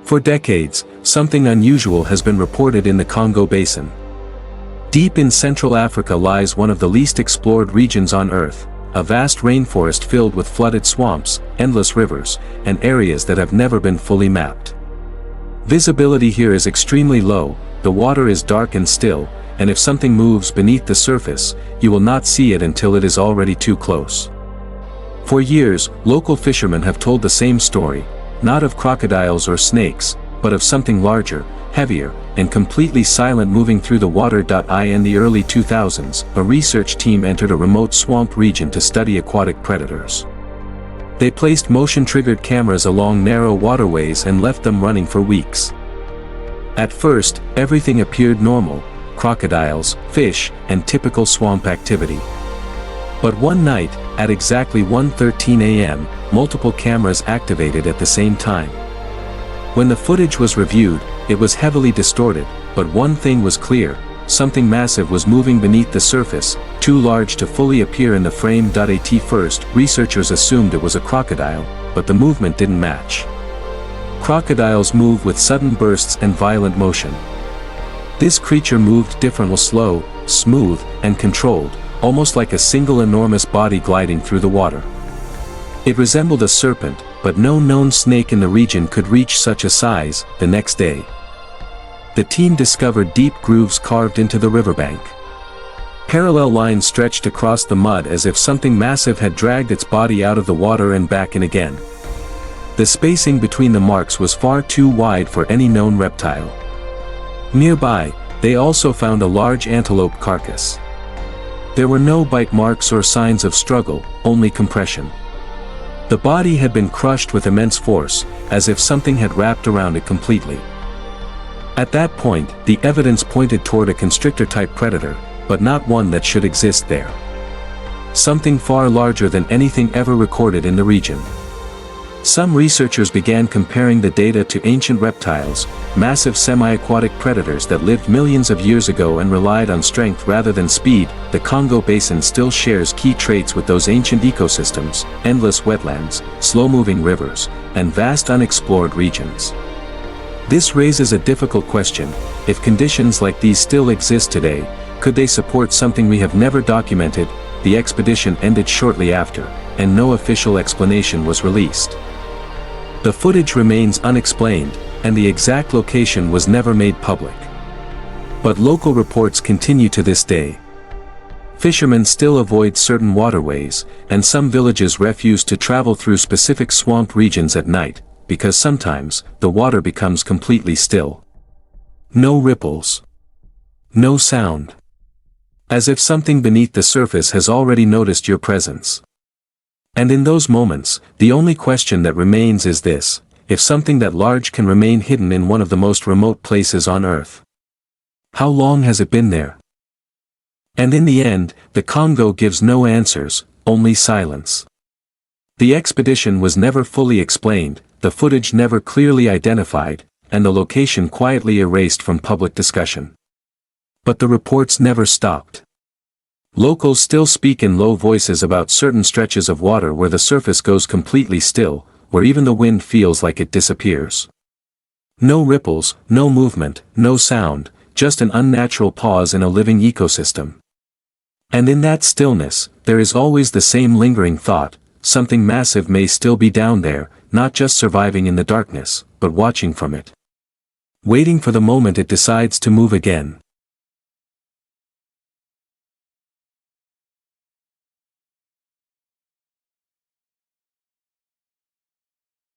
For decades, something unusual has been reported in the Congo Basin. Deep in Central Africa lies one of the least explored regions on Earth, a vast rainforest filled with flooded swamps, endless rivers, and areas that have never been fully mapped. Visibility here is extremely low, the water is dark and still, and if something moves beneath the surface, you will not see it until it is already too close. For years, local fishermen have told the same story, not of crocodiles or snakes, but of something larger, heavier, and completely silent moving through the water. In the early 2000s, a research team entered a remote swamp region to study aquatic predators. They placed motion-triggered cameras along narrow waterways and left them running for weeks. At first, everything appeared normal: crocodiles, fish, and typical swamp activity. But one night, at exactly 1:13 a.m., multiple cameras activated at the same time. When the footage was reviewed, it was heavily distorted, but one thing was clear: something massive was moving beneath the surface, too large to fully appear in the frame. At first, researchers assumed it was a crocodile, but the movement didn't match. Crocodiles move with sudden bursts and violent motion. This creature moved differently: slow, smooth, and controlled, almost like a single enormous body gliding through the water. It resembled a serpent, but no known snake in the region could reach such a size. The next day, the team discovered deep grooves carved into the riverbank. Parallel lines stretched across the mud as if something massive had dragged its body out of the water and back in again. The spacing between the marks was far too wide for any known reptile. Nearby, they also found a large antelope carcass. There were no bite marks or signs of struggle, only compression. The body had been crushed with immense force, as if something had wrapped around it completely. At that point, the evidence pointed toward a constrictor-type predator, but not one that should exist there. Something far larger than anything ever recorded in the region. Some researchers began comparing the data to ancient reptiles, massive semi-aquatic predators that lived millions of years ago and relied on strength rather than speed. The Congo Basin still shares key traits with those ancient ecosystems: endless wetlands, slow-moving rivers, and vast unexplored regions. This raises a difficult question: if conditions like these still exist today, could they support something we have never documented? The expedition ended shortly after, and no official explanation was released. The footage remains unexplained, and the exact location was never made public. But local reports continue to this day. Fishermen still avoid certain waterways, and some villages refuse to travel through specific swamp regions at night, because sometimes, the water becomes completely still. No ripples. No sound. As if something beneath the surface has already noticed your presence. And in those moments, the only question that remains is this: if something that large can remain hidden in one of the most remote places on Earth, how long has it been there? And in the end, the Congo gives no answers, only silence. The expedition was never fully explained, the footage never clearly identified, and the location quietly erased from public discussion. But the reports never stopped. Locals still speak in low voices about certain stretches of water where the surface goes completely still, where even the wind feels like it disappears. No ripples, no movement, no sound, just an unnatural pause in a living ecosystem. And in that stillness, there is always the same lingering thought: something massive may still be down there, not just surviving in the darkness, but watching from it. Waiting for the moment it decides to move again.